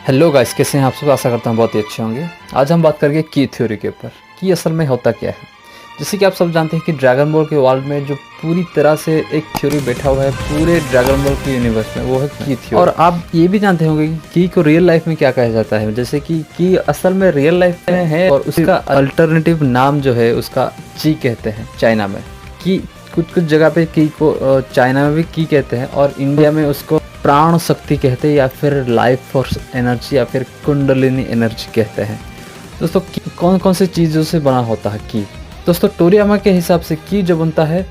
Hello guys, कैसे हैं आप सब। आशा करता हूँ बहुत ही अच्छे होंगे। आज हम बात करेंगे की थ्योरी के ऊपर। की असल में होता क्या है। जैसे कि आप सब जानते हैं कि ड्रैगन बॉल के वर्ल्ड में जो पूरी तरह से एक थ्योरी बैठा हुआ है पूरे ड्रैगन बॉल के यूनिवर्स में, वो है की थ्योरी। और आप ये भी जानते होंगे कि की को रियल लाइफ में क्या कहा जाता है। जैसे कि की असल में रियल लाइफ में है और उसका अल्टरनेटिव नाम जो है उसका ची कहते हैं चाइना में। की कुछ जगह पे की को चाइना में भी की कहते हैं और इंडिया में उसको प्राण शक्ति कहते हैं या फिर लाइफ फोर्स एनर्जी या फिर कुंडलिनी एनर्जी कहते हैं। दोस्तों कौन कौन से चीज़ों से बना होता है की। दोस्तों टोरियामा के हिसाब से की जो बनता है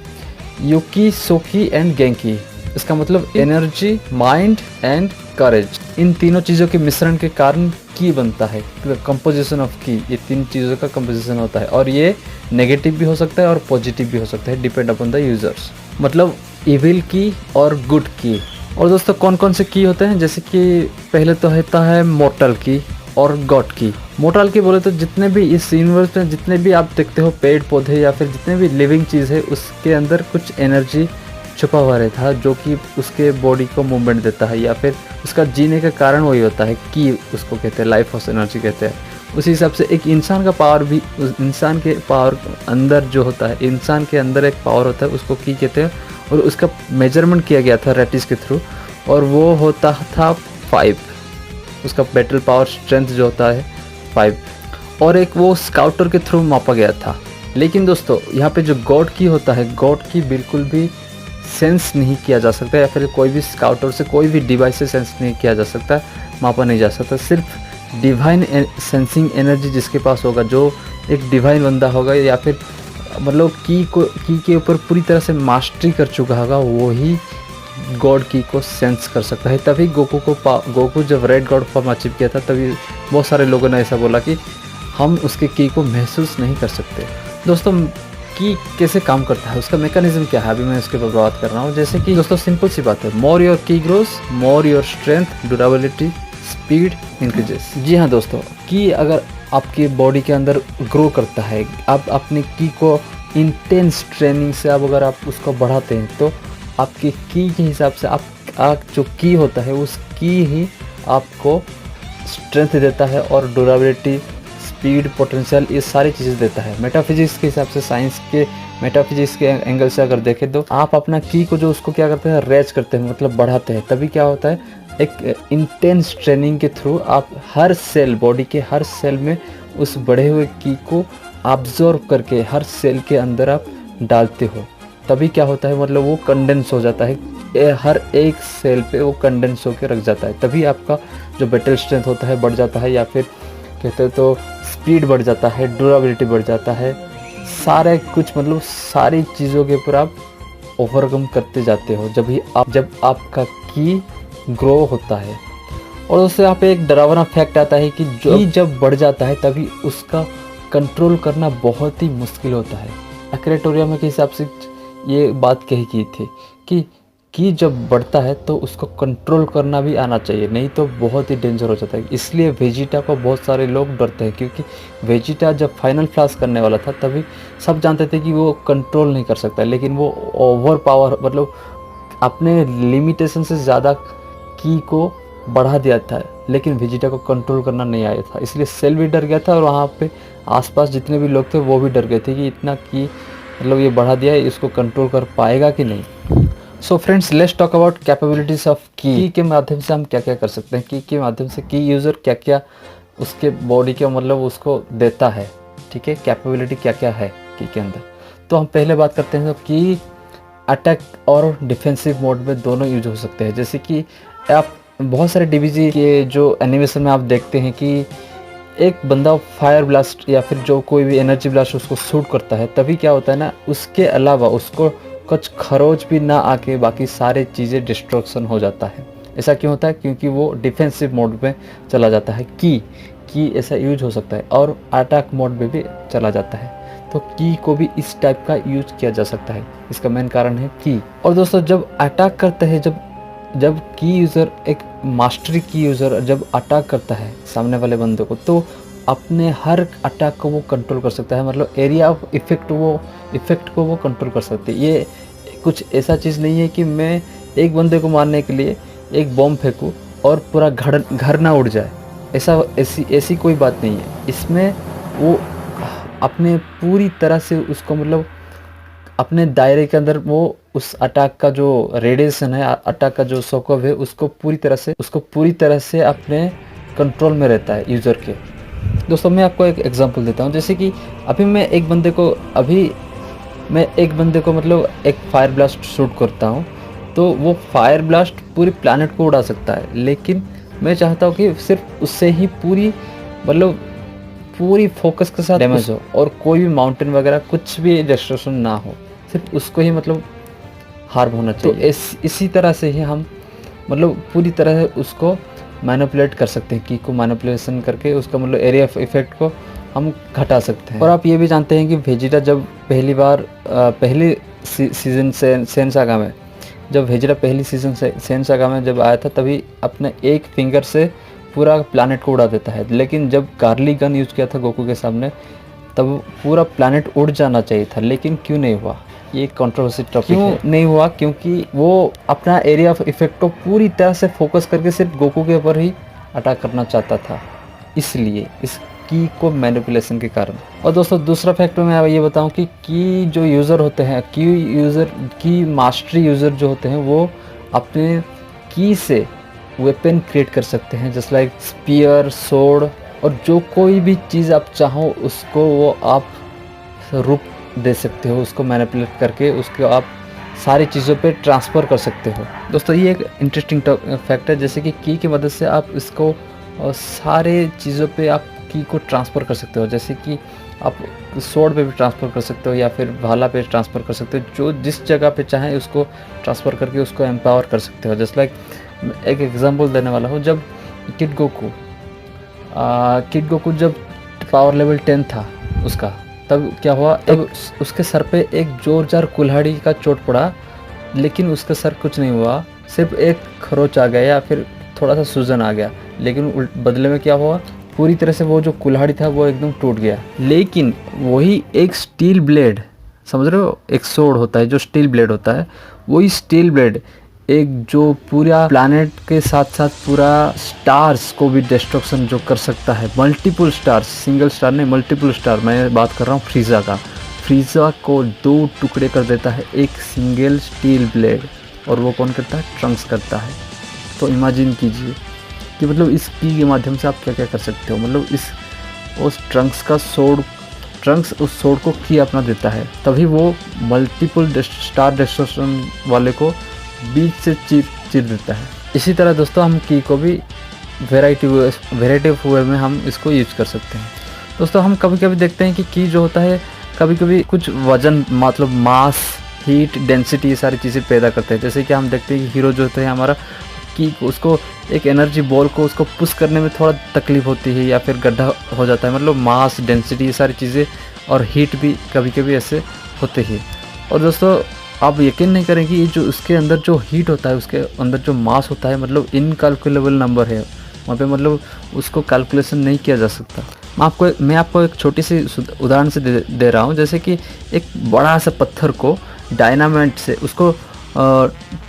योकी सोकी एंड गेंकी। इसका मतलब एनर्जी, माइंड एंड करेज, इन तीनों चीज़ों के मिश्रण के कारण की बनता है। कंपोजिशन ऑफ की, ये तीन चीज़ों का कंपोजिशन होता है और ये नेगेटिव भी हो सकता है और पॉजिटिव भी हो सकता है, डिपेंड अपॉन द यूजर्स। मतलब इविल की और गुड की। और दोस्तों कौन कौन से की होते हैं, जैसे कि पहले तो होता है मोर्टल की और गॉड की। मोर्टल की बोले तो जितने भी इस यूनिवर्स में जितने भी आप देखते हो पेड़ पौधे या फिर जितने भी लिविंग चीज़ है उसके अंदर कुछ एनर्जी छुपा हुआ रहता है जो कि उसके बॉडी को मूवमेंट देता है या फिर उसका जीने का कारण वही होता है कि उसको कहते हैं लाइफ फोर्स एनर्जी कहते हैं। उसी हिसाब से एक इंसान का पावर भी, उस इंसान के पावर अंदर जो होता है, इंसान के अंदर एक पावर होता है उसको की कहते हैं और उसका मेजरमेंट किया गया था रेटिस के थ्रू और वो होता था 5। उसका बैटल पावर स्ट्रेंथ जो होता है 5 और एक वो स्काउटर के थ्रू मापा गया था। लेकिन दोस्तों यहाँ पे जो गॉड की होता है, गॉड की बिल्कुल भी सेंस नहीं किया जा सकता या फिर कोई भी स्काउटर से कोई भी डिवाइस से सेंस नहीं किया जा सकता, मापा नहीं जा सकता। सिर्फ डिवाइन सेंसिंग एनर्जी जिसके पास होगा, जो एक डिवाइन बंदा होगा या फिर मतलब की के ऊपर पूरी तरह से मास्टरी कर चुका होगा, वो ही गॉड की को सेंस कर सकता है। तभी गोकू जब रेड गॉड फॉर्म अचीव किया था तभी बहुत सारे लोगों ने ऐसा बोला कि हम उसके की को महसूस नहीं कर सकते। दोस्तों की कैसे काम करता है, उसका मैकेनिज्म क्या है, अभी मैं उसके ऊपर बात कर रहा हूँ। जैसे कि दोस्तों सिंपल सी बात है, मोर योर की grows more your strength durability speed increases. जी हाँ दोस्तों, की अगर आपकी बॉडी के अंदर ग्रो करता है, आप अपनी की को इंटेंस ट्रेनिंग से अगर आप उसको बढ़ाते हैं तो आपकी की के हिसाब से आप जो की होता है उस की ही आपको स्ट्रेंथ देता है और ड्यूरेबिलिटी, स्पीड, पोटेंशियल, ये सारी चीज़ें देता है। मेटाफिजिक्स के हिसाब से, साइंस के मेटाफिजिक्स के एंगल से अगर देखें तो आप अपना की को जो उसको क्या करते हैं, रेज करते हैं, मतलब बढ़ाते हैं। तभी क्या होता है, एक इंटेंस ट्रेनिंग के थ्रू आप हर सेल, बॉडी के हर सेल में उस बढ़े हुए की को ऑब्जर्व करके हर सेल के अंदर आप डालते हो। तभी क्या होता है, मतलब वो कंडेंस हो जाता है, हर एक सेल पे वो कंडेंस होकर रख जाता है। तभी आपका जो बैटल स्ट्रेंथ होता है बढ़ जाता है या फिर कहते हैं तो स्पीड बढ़ जाता है, ड्यूरेबिलिटी बढ़ जाता है, सारे कुछ मतलब सारी चीज़ों के ऊपर आप ओवरकम करते जाते हो जब आपका की ग्रो होता है। और उससे यहाँ पे एक डरावना फैक्ट आता है कि जब बढ़ जाता है तभी उसका कंट्रोल करना बहुत ही मुश्किल होता है। एक्रेटोरियम के हिसाब से ये बात कही की थी कि जब बढ़ता है तो उसको कंट्रोल करना भी आना चाहिए, नहीं तो बहुत ही डेंजर हो जाता है। इसलिए वेजिटा को बहुत सारे लोग डरते हैं, क्योंकि वेजिटा जब फाइनल फ्लास करने वाला था तभी सब जानते थे कि वो कंट्रोल नहीं कर सकता, लेकिन वो ओवर पावर मतलब अपने लिमिटेशन से ज़्यादा की को बढ़ा दिया था, लेकिन वेजिटा को कंट्रोल करना नहीं आया था। इसलिए सेल भी डर गया था और वहाँ पे आसपास जितने भी लोग थे वो भी डर गए थे कि इतना की मतलब ये बढ़ा दिया है, इसको कंट्रोल कर पाएगा कि नहीं। So friends, let's talk about capabilities of की के माध्यम से हम क्या क्या कर सकते हैं। की के माध्यम से की यूज़र क्या क्या उसके बॉडी के मतलब उसको देता है, ठीक है, कैपेबिलिटी क्या क्या है की के अंदर। तो हम पहले बात करते हैं तो की अटैक और डिफेंसिव मोड में दोनों यूज हो सकते हैं। जैसे कि आप बहुत सारे डीबीजी के जो एनिमेशन में आप देखते हैं कि एक बंदा फायर ब्लास्ट या फिर जो कोई भी एनर्जी ब्लास्ट उसको शूट करता है, तभी क्या होता है ना, उसके अलावा उसको कुछ खरोच भी ना आके बाकी सारे चीज़ें डिस्ट्रक्शन हो जाता है। ऐसा क्यों होता है, क्योंकि वो डिफेंसिव मोड में चला जाता है। की ऐसा यूज हो सकता है और अटैक मोड में भी चला जाता है। तो की को भी इस टाइप का यूज किया जा सकता है, इसका मेन कारण है की। और दोस्तों जब अटैक करते हैं, जब की यूज़र एक मास्टरी की यूज़र जब अटैक करता है सामने वाले बंदे को, तो अपने हर अटैक को वो कंट्रोल कर सकता है, मतलब एरिया ऑफ इफेक्ट को वो कंट्रोल कर सकते हैं। ये कुछ ऐसा चीज़ नहीं है कि मैं एक बंदे को मारने के लिए एक बॉम्ब फेंकूँ और पूरा घर ना उड़ जाए, ऐसी ऐसी कोई बात नहीं है। इसमें वो अपने पूरी तरह से उसको मतलब अपने दायरे के अंदर वो उस अटैक का जो रेडिएशन है, अटैक का जो सोकव है, उसको पूरी तरह से अपने कंट्रोल में रहता है यूज़र के। दोस्तों मैं आपको एक एग्जांपल देता हूँ, जैसे कि अभी मैं एक बंदे को मतलब एक फायर ब्लास्ट शूट करता हूँ, तो वो फायर ब्लास्ट पूरी प्लैनेट को उड़ा सकता है, लेकिन मैं चाहता हूँ कि सिर्फ उससे ही पूरी फोकस के साथ डैमेज हो और कोई भी माउंटेन वगैरह कुछ भी डिस्ट्रक्शन ना हो, सिर्फ उसको ही मतलब हार्म होना चाहिए। तो इसी तरह से ही हम मतलब पूरी तरह से उसको मैनिपुलेट कर सकते हैं, की को मैनिपुलेशन करके उसका मतलब एरिया ऑफ इफेक्ट को हम घटा सकते हैं। और आप ये भी जानते हैं कि वेजिटा जब पहली सीज़न सेन सागा में जब वेजिटा पहली सीज़न से सेन सागा में जब आया था, तभी अपने एक फिंगर से पूरा प्लैनेट को उड़ा देता है। लेकिन जब कार्ली गन यूज़ किया था गोकू के सामने, तब पूरा प्लैनेट उड़ जाना चाहिए था, लेकिन क्यों नहीं हुआ? ये कंट्रोवर्सी टॉपिक है। क्यों नहीं हुआ? क्योंकि वो अपना एरिया ऑफ इफेक्ट को पूरी तरह से फोकस करके सिर्फ गोकू के ऊपर ही अटैक करना चाहता था, इसलिए इस की को मैनिपुलेशन के कारण। और दोस्तों दूसरा फैक्टर मैं ये बताऊं कि की जो यूज़र होते हैं, की मास्टरी यूज़र जो होते हैं, वो अपने की से वेपन क्रिएट कर सकते हैं, जस्ट लाइक स्पीयर, सोर्ड, और जो कोई भी चीज़ आप चाहो उसको वो आप रूप दे सकते हो, उसको मैनिपुलेट करके उसको आप सारी चीज़ों पे ट्रांसफ़र कर सकते हो। दोस्तों ये एक इंटरेस्टिंग फैक्ट है, जैसे कि की मदद से आप इसको सारे चीज़ों पे आप की को ट्रांसफ़र कर सकते हो, जैसे कि आप सोर्ड पे भी ट्रांसफ़र कर सकते हो या फिर भाला पे ट्रांसफ़र कर सकते हो, जो जिस जगह पे चाहें उसको ट्रांसफ़र करके उसको एम्पावर कर सकते हो। जस्ट लाइक एक एग्जांपल देने वाला हूँ, जब किड गोकू जब पावर लेवल 10 था उसका, तब क्या हुआ, तब उसके सर पे एक जोरदार कुल्हाड़ी का चोट पड़ा, लेकिन उसका सर कुछ नहीं हुआ, सिर्फ एक खरोच आ गया या फिर थोड़ा सा सूजन आ गया, लेकिन बदले में क्या हुआ, पूरी तरह से वो जो कुल्हाड़ी था वो एकदम टूट गया। लेकिन वही एक स्टील ब्लेड, समझ रहे हो, एक सोर्ड होता है जो स्टील ब्लेड होता है, वही स्टील ब्लेड एक जो पूरा प्लैनेट के साथ साथ पूरा स्टार्स को भी डिस्ट्रक्शन जो कर सकता है, मल्टीपल स्टार्स, सिंगल स्टार नहीं मल्टीपल स्टार, मैं बात कर रहा हूँ फ्रीज़ा का। फ्रीज़ा को 2 टुकड़े कर देता है एक सिंगल स्टील ब्लेड, और वो कौन करता है? ट्रंक्स करता है। तो इमेजिन कीजिए कि मतलब इस की के माध्यम से आप क्या क्या कर सकते हो, मतलब उस ट्रंक्स उस सोर्ड को की अपना देता है, तभी वो मल्टीपल स्टार डिस्ट्रक्शन वाले को बीच से चीर देता है। इसी तरह दोस्तों हम की को भी वेराइटी ऑफ वे में हम इसको यूज कर सकते हैं। दोस्तों हम कभी कभी देखते हैं कि की जो होता है कभी कभी कुछ वजन, मतलब मास, हीट, डेंसिटी, ये सारी चीज़ें पैदा करते हैं। जैसे कि हम देखते हैं कि हीरो जो होता है हमारा, कि उसको एक एनर्जी बॉल को उसको पुश करने में थोड़ा तकलीफ होती है या फिर गड्ढा हो जाता है, मतलब मास, डेंसिटी, ये सारी चीज़ें, और हीट भी कभी कभी ऐसे होते हैं। और दोस्तों आप यकीन नहीं करेंगे, ये जो उसके अंदर जो हीट होता है, उसके अंदर जो मास होता है, मतलब इनकैलकुलेबल नंबर है वहाँ पे, मतलब उसको कैलकुलेशन नहीं किया जा सकता। मैं आपको एक छोटी सी उदाहरण से दे रहा हूँ, जैसे कि एक बड़ा सा पत्थर को डायनामाइट से उसको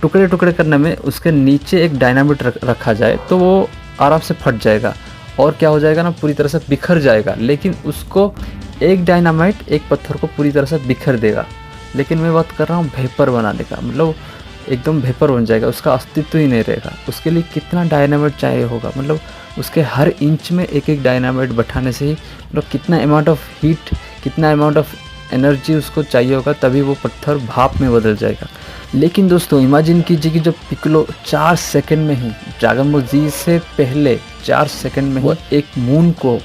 टुकड़े टुकड़े करने में उसके नीचे एक डायनामाइट रखा जाए तो वो आराम से फट जाएगा और क्या हो जाएगा ना, पूरी तरह से बिखर जाएगा। लेकिन उसको एक डायनामाइट एक पत्थर को पूरी तरह से बिखर देगा। लेकिन मैं बात कर रहा हूँ वेपर बनाने का, मतलब एकदम वेपर बन जाएगा, उसका अस्तित्व ही नहीं रहेगा। उसके लिए कितना डायनामाइट चाहिए होगा, मतलब उसके हर इंच में एक एक डायनामाइट बैठाने से ही मतलब कितना अमाउंट ऑफ हीट, कितना अमाउंट ऑफ एनर्जी उसको चाहिए होगा, तभी वो पत्थर भाप में बदल जाएगा। लेकिन दोस्तों इमेजिन कीजिए कि जब पिक्कोलो 4 सेकंड में ही, ड्रैगन बॉल जी से पहले 4 सेकंड में ही एक मून को,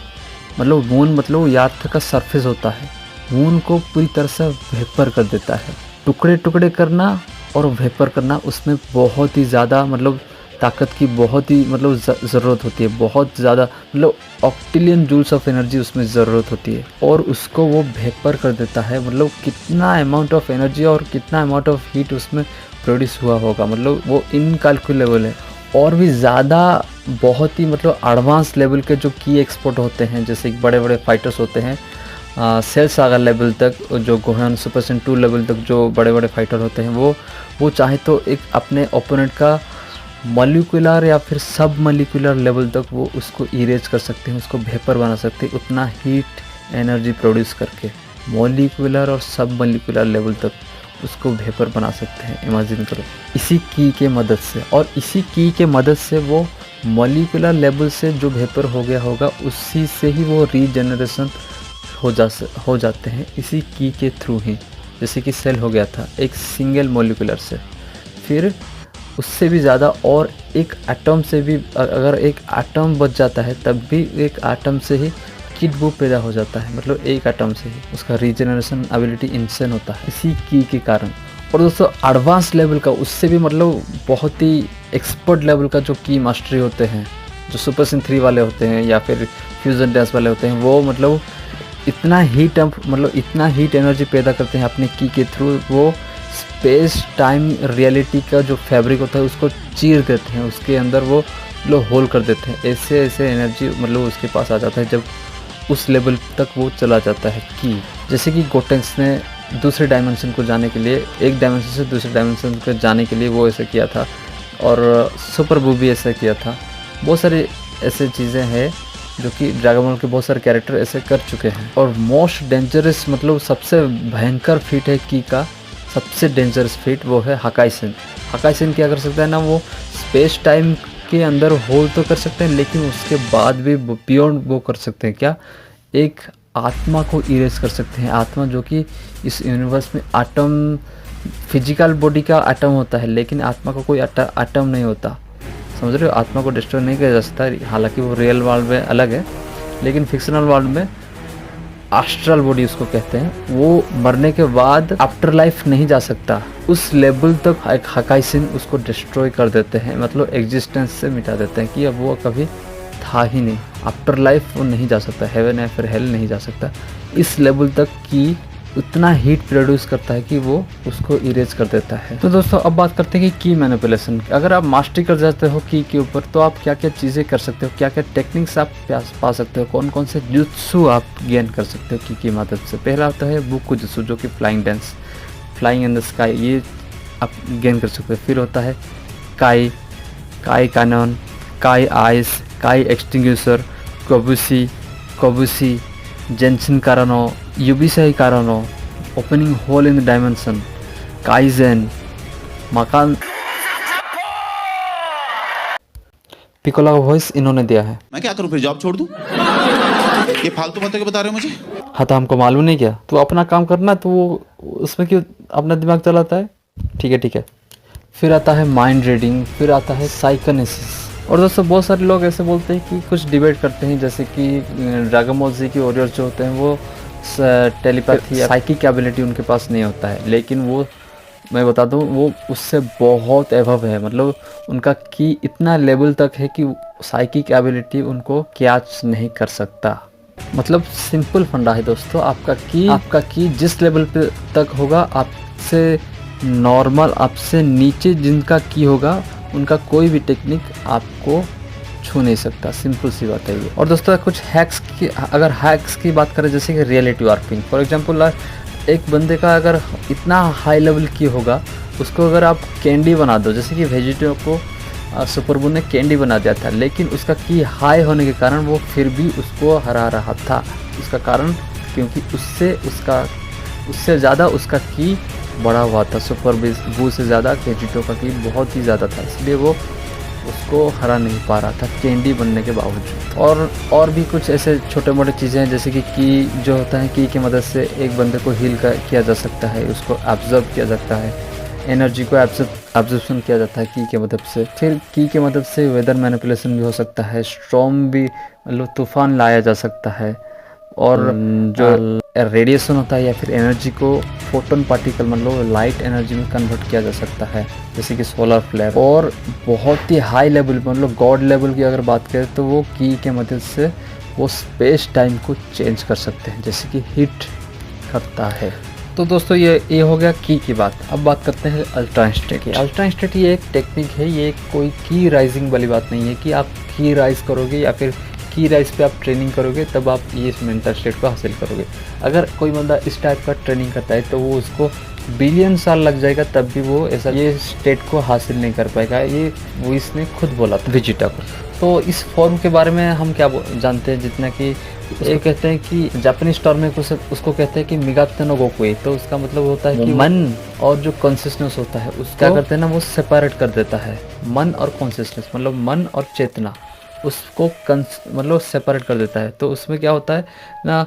मतलब यार्थ का सरफेस होता है, मून को पूरी तरह से वेपर कर देता है। टुकड़े टुकड़े करना और वेपर करना, उसमें बहुत ही ज़्यादा मतलब ताकत की बहुत ही मतलब ज़रूरत होती है, बहुत ज़्यादा मतलब ऑक्टिलियन जूल्स ऑफ एनर्जी उसमें ज़रूरत होती है, और उसको वो वेपर कर देता है। मतलब कितना अमाउंट ऑफ एनर्जी और कितना अमाउंट ऑफ हीट उसमें प्रोड्यूस हुआ होगा, मतलब वो इनकैलकुलेबल है। और भी ज़्यादा बहुत ही मतलब एडवांस लेवल के जो की एक्सपोर्ट होते हैं, जैसे बड़े बड़े फाइटर्स होते हैं, सेल सागा लेवल तक, जो गोहान सुपर सेन 2 लेवल तक जो बड़े बड़े फाइटर होते हैं, वो चाहे तो एक अपने ओपोनेंट का मॉलिक्यूलर या फिर सब मॉलिक्यूलर लेवल तक वो उसको इरेज कर सकते हैं, उसको वेपर बना सकते हैं, उतना हीट एनर्जी प्रोड्यूस करके मॉलिक्यूलर और सब मॉलिक्यूलर लेवल तक उसको वेपर बना सकते हैं। इमेजिन करो इसी की के मदद से, और इसी की के मदद से वो मॉलिक्यूलर लेवल से जो वेपर हो गया होगा उसी से ही वो रीजनरेशन हो जाते हैं इसी की के थ्रू ही। जैसे कि सेल हो गया था एक सिंगल मॉलिक्यूलर से, फिर उससे भी ज़्यादा और एक एटम से भी, अगर एक एटम बच जाता है तब भी एक एटम से ही किड वो पैदा हो जाता है, मतलब एक एटम से ही उसका रीजनरेशन एबिलिटी इंसेंट होता है इसी की के कारण। और दोस्तों एडवांस लेवल का उससे भी मतलब बहुत ही एक्सपर्ट लेवल का जो की मास्टरी होते हैं, जो सुपर सिन 3 वाले होते हैं या फिर फ्यूजन डैंस वाले होते हैं, वो मतलब इतना हीट एनर्जी पैदा करते हैं अपने की के थ्रू, वो स्पेस टाइम रियलिटी का जो फैब्रिक होता है उसको चीर देते हैं, उसके अंदर वो लोग होल कर देते हैं। ऐसे एनर्जी मतलब उसके पास आ जाता है जब उस लेवल तक वो चला जाता है की। जैसे कि गोटेंक्स ने दूसरे डायमेंशन को जाने के लिए, एक डायमेंशन से दूसरे डायमेंशन को जाने के लिए वो ऐसे किया था, और सुपर बू भी ऐसा किया था। बहुत सारे ऐसे चीज़ें हैं जो कि ड्रैगन बॉल के बहुत सारे कैरेक्टर ऐसे कर चुके हैं। और मोस्ट डेंजरस मतलब सबसे भयंकर फीट है की का, सबसे डेंजरस फीट वो है हकाइसन। हकाइसन क्या कर सकता है ना, वो स्पेस टाइम के अंदर होल तो कर सकते हैं लेकिन उसके बाद भी बियॉन्ड वो कर सकते हैं क्या, एक आत्मा को इरेज कर सकते हैं। आत्मा जो कि इस यूनिवर्स में एटम, फिजिकल बॉडी का एटम होता है लेकिन आत्मा का कोई एटम नहीं होता, समझ रहे हो। आत्मा को डिस्ट्रॉय नहीं किया जा सकता, हालांकि वो रियल वर्ल्ड में अलग है लेकिन फिक्शनल वर्ल्ड में एस्ट्रल बॉडी उसको कहते हैं, वो मरने के बाद आफ्टर लाइफ नहीं जा सकता, उस लेवल तक एक हकाइसिन उसको डिस्ट्रॉय कर देते हैं, मतलब एग्जिस्टेंस से मिटा देते हैं कि अब वो कभी था ही नहीं, आफ्टर लाइफ वो नहीं जा सकता, हेवन या फिर हेल नहीं जा सकता। इस लेवल तक की उतना हीट प्रोड्यूस करता है कि वो उसको इरेज कर देता है। तो दोस्तों अब बात करते हैं कि की मैनिपुलेशन। अगर आप मास्टरी कर जाते हो की के ऊपर तो आप क्या क्या चीज़ें कर सकते हो, क्या क्या टेक्निक्स आप पा सकते हो, कौन कौन से जुत्सु आप गेन कर सकते हो की मदद से। पहला होता है बुकु जुत्सु जो कि flying dance, flying in the sky, ये आप गेन कर सकते हो। फिर होता है काई cannon, Kai ice, Kai extinguisher, कोबुसी, जेंसन कारानो, यूबिसाई कारानो, opening hole in the dimension, काइजेन, मकान। पिकोला का वॉइस इन्होंने दिया है। मैं क्या करूं फिर, जॉब छोड़ दूं? ये फालतू बातें क्यों बता रहे हो मुझे? हाँ तो हमको मालूम नहीं क्या, तो अपना काम करना, तो वो उसमें क्यों अपना दिमाग चलाता है। ठीक है। फिर आता है माइंड रीडिंग, फिर आता है साइकोनेसिस। और दोस्तों बहुत सारे लोग ऐसे बोलते हैं कि कुछ डिबेट करते हैं, जैसे कि ड्रैगन बॉल जी की वॉरियर्स जो होते हैं वो टेलीपैथी या साइकिक एबिलिटी उनके पास नहीं होता है, लेकिन वो मैं बता दूं वो उससे बहुत एबव है, मतलब उनका की इतना लेवल तक है कि साइकिक एबिलिटी उनको कैच नहीं कर सकता। मतलब सिंपल फंडा है दोस्तों, आपका की जिस लेवल पे तक होगा, आपसे नॉर्मल, आपसे नीचे जिनका की होगा उनका कोई भी टेक्निक आपको छू नहीं सकता, सिंपल सी बात है ये। और दोस्तों कुछ हैक्स की, अगर हैक्स की बात करें जैसे कि रियलिटी वार्पिंग, फॉर एग्जांपल एक बंदे का अगर इतना हाई लेवल की होगा, उसको अगर आप कैंडी बना दो, जैसे कि वेजिटेबल को सुपरबू ने कैंडी बना दिया था, लेकिन उसका की हाई होने के कारण वो फिर भी उसको हरा रहा था। उसका कारण क्योंकि उससे ज़्यादा उसका की बड़ा हुआ था, सुपर बू से ज़्यादा वेजिटो का की बहुत ही ज़्यादा था, इसलिए वो उसको हरा नहीं पा रहा था कैंडी बनने के बावजूद। और भी कुछ ऐसे छोटे मोटे चीज़ें हैं, जैसे कि की जो होता है, की की मदद से एक बंदे को हील किया जा सकता है, उसको एब्जॉर्ब किया जाता है, एनर्जी को एब्जॉर्प्शन किया जाता है की के मदद से। फिर की के मदद से वेदर मैनिपुलेशन भी हो सकता है, स्टॉर्म भी मतलब तूफान लाया जा सकता है, और जो रेडिएशन होता है या फिर एनर्जी को फोटोन पार्टिकल मतलब लाइट एनर्जी में कन्वर्ट किया जा सकता है, जैसे कि सोलर फ्लेयर। और बहुत ही हाई लेवल मतलब गॉड लेवल की अगर बात करें तो वो की के मदद से वो स्पेस टाइम को चेंज कर सकते हैं, जैसे कि हीट करता है। तो दोस्तों ये हो गया की बात। अब बात करते हैं अल्ट्रा इंस्टेंट की। अल्ट्रा इंस्टेंट ये एक टेक्निक है, ये कोई की राइजिंग वाली बात नहीं है कि आप की राइज करोगे या फिर की राइज पे आप ट्रेनिंग करोगे तब आप ये मेंटल स्टेट को हासिल करोगे। अगर कोई बंदा इस टाइप का ट्रेनिंग करता है तो वो उसको बिलियन साल लग जाएगा तब भी वो ऐसा ये स्टेट को हासिल नहीं कर पाएगा। ये वो इसने खुद बोला था वेजिटा को। तो इस फॉर्म के बारे में हम क्या जानते हैं, जितना कि ये कहते हैं कि जापानीज टर्म में उसको कहते हैं कि मिगाते नो गोकुई। तो उसका मतलब होता है कि मन और जो कॉन्शियसनेस होता है उसको क्या करते हैं ना, वो सेपरेट कर देता है। मन और कॉन्शियसनेस मतलब मन और चेतना, उसको मतलब सेपरेट कर देता है। तो उसमें क्या होता है ना,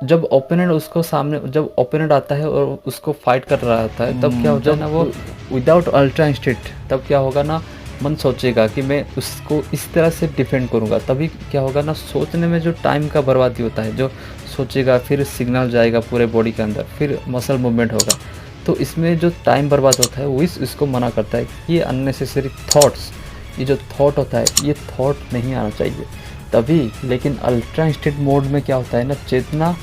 जब ओपोनेंट उसको सामने, जब ओपोनेंट आता है और उसको फाइट कर रहा होता है, तब क्या होता है ना, वो विदाउट अल्ट्रा इंस्टिंक्ट, तब क्या होगा ना, मन सोचेगा कि मैं उसको इस तरह से डिफेंड करूंगा। तभी क्या होगा ना, सोचने में जो टाइम का बर्बादी होता है, जो सोचेगा फिर सिग्नल जाएगा पूरे बॉडी के अंदर, फिर मसल मूवमेंट होगा। तो इसमें जो टाइम बर्बाद होता है वो इसको मना करता है कि ये अननेसेसरी थॉट्स, ये जो थॉट होता है ये थॉट नहीं आना चाहिए तभी। लेकिन अल्ट्रा इंस्टेंट मोड में क्या होता है ना, चेतना,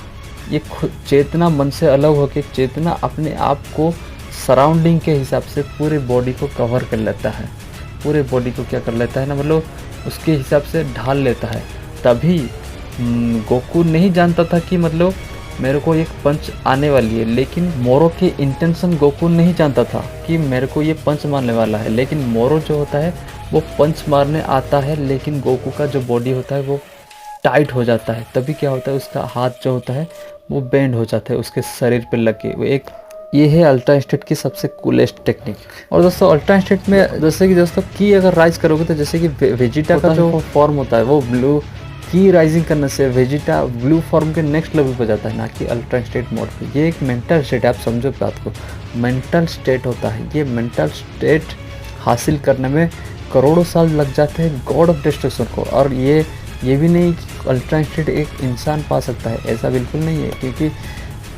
ये चेतना मन से अलग होकर चेतना अपने आप को सराउंडिंग के हिसाब से पूरे बॉडी को कवर कर लेता है, पूरे बॉडी को क्या कर लेता है ना, मतलब उसके हिसाब से ढाल लेता है। तभी गोकू नहीं जानता था कि मतलब मेरे को एक पंच आने वाली है, लेकिन मोरो के इंटेंशन गोकू नहीं जानता था कि मेरे को ये पंच मारने वाला है। लेकिन मोरो जो होता है वो पंच मारने आता है, लेकिन गोकू का जो बॉडी होता है वो टाइट हो जाता है। तभी क्या होता है, उसका हाथ जो होता है वो बेंड हो जाता है उसके शरीर पे लग के। वो एक ये है अल्ट्रा इंस्टेंट की सबसे कूलेस्ट टेक्निक। और दोस्तों अल्ट्रा इंस्टेंट में जैसे कि दोस्तों की अगर राइज करोगे तो जैसे कि वेजिटा का जो फॉर्म होता है वो ब्लू की राइजिंग करने से वेजिटा ब्लू फॉर्म के नेक्स्ट लेवल पर जाता है, ना कि अल्ट्रा इंस्टेंट मोड पे। ये एक मेंटल स्टेट है, आप समझो बात को, मेंटल स्टेट होता है। ये मेंटल स्टेट हासिल करने में करोड़ों साल लग जाते हैं गॉड ऑफ डिस्ट्रक्शन को। और ये भी नहीं कि अल्ट्रा इंस्टेंट एक इंसान पा सकता है, ऐसा बिल्कुल नहीं है। क्योंकि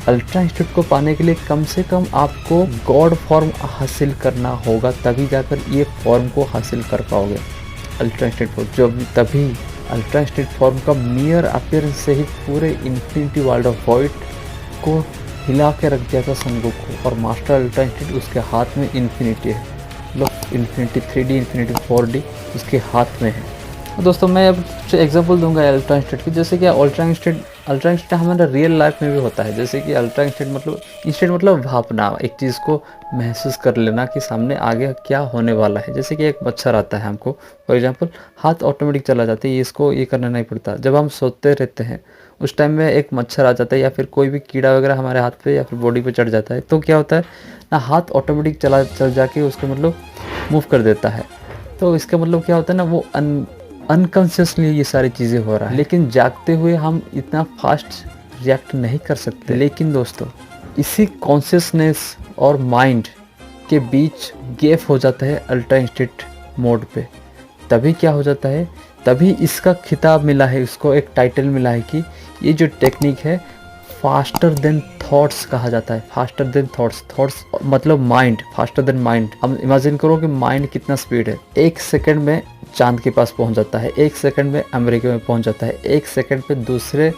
अल्ट्रा इंस्टेंट को पाने के लिए कम से कम आपको गॉड फॉर्म हासिल करना होगा, तभी जाकर ये फॉर्म को हासिल कर पाओगे अल्ट्रा इंस्टेंट फॉर्म। जो तभी अल्ट्रा इंस्टेंट फॉर्म का मियर अपीयरेंस से ही पूरे इन्फिनिटी वर्ल्ड ऑफ वॉइड को हिला के रख दिया था सनगोकू। और मास्टर अल्ट्रा इंस्टेंट उसके हाथ में इन्फिनिटी है, मतलब इन्फिनिटी 3D इन्फिनिटी 4D उसके हाथ में है। दोस्तों मैं अब एग्जांपल दूंगा अल्ट्रा इंस्टेंट की। जैसे कि अल्ट्रा इंस्टेंट हमारा रियल लाइफ में भी होता है। जैसे कि अल्ट्रा इंस्टेंट मतलब भापना, एक चीज़ को महसूस कर लेना कि सामने आगे क्या होने वाला है। जैसे कि एक मच्छर आता है हमको, फॉर एग्जांपल हाथ ऑटोमेटिक चला जाता है, इसको ये करना नहीं पड़ता। जब हम सोते रहते हैं उस टाइम में एक मच्छर आ जाता है या फिर कोई भी कीड़ा वगैरह हमारे हाथ पे या फिर बॉडी पे चढ़ जाता है, तो क्या होता है ना, हाथ ऑटोमेटिक चल जाके उसको मतलब मूव कर देता है। तो इसका मतलब क्या होता है ना, वो अनकॉन्शियसली ये सारी चीज़ें हो रहा है। लेकिन जागते हुए हम इतना फास्ट रिएक्ट नहीं कर सकते। लेकिन दोस्तों इसी कॉन्शियसनेस और माइंड के बीच गैप हो जाता है अल्ट्रा इंस्टेंट मोड पे। तभी क्या हो जाता है, तभी इसका खिताब मिला है, इसको एक टाइटल मिला है कि ये जो टेक्निक है फास्टर देन थॉट्स कहा जाता है। फास्टर देन थॉट्स मतलब माइंड, फास्टर देन माइंड। अब इमेजिन करो कि माइंड कितना स्पीड है, 1 सेकंड में चांद के पास पहुंच जाता है, 1 सेकंड में अमेरिका में पहुंच जाता है, 1 सेकंड पे दूसरे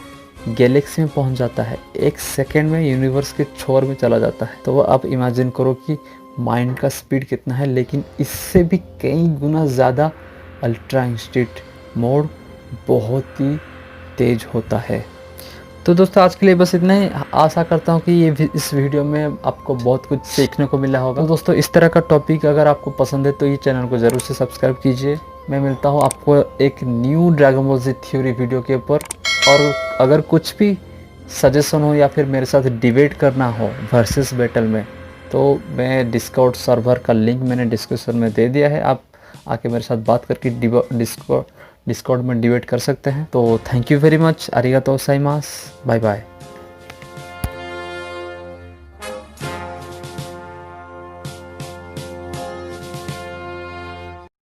गैलेक्सी में पहुंच जाता है, 1 सेकंड में यूनिवर्स के छोर में चला जाता है। तो आप इमेजिन करो कि माइंड का स्पीड कितना है। लेकिन इससे भी कई गुना ज़्यादा अल्ट्रा इंस्टेंट मोड बहुत ही तेज होता है। तो दोस्तों आज के लिए बस इतना ही। आशा करता हूँ कि इस वीडियो में आपको बहुत कुछ सीखने को मिला होगा। तो दोस्तों इस तरह का टॉपिक अगर आपको पसंद है तो ये चैनल को ज़रूर से सब्सक्राइब कीजिए। मैं मिलता हूँ आपको एक न्यू ड्रैगन बॉल जी थ्योरी वीडियो के ऊपर। और अगर कुछ भी सजेशन हो या फिर मेरे साथ डिबेट करना हो वर्सेस बैटल में, तो मैं डिस्कॉर्ड सर्वर का लिंक मैंने डिस्क्रिप्शन में दे दिया है, आप आके मेरे साथ बात करके डिस्कॉर्ड में डिबेट कर सकते हैं। तो थैंक यू वेरी मच, आरिगातो गोजाइमास, बाय बाय।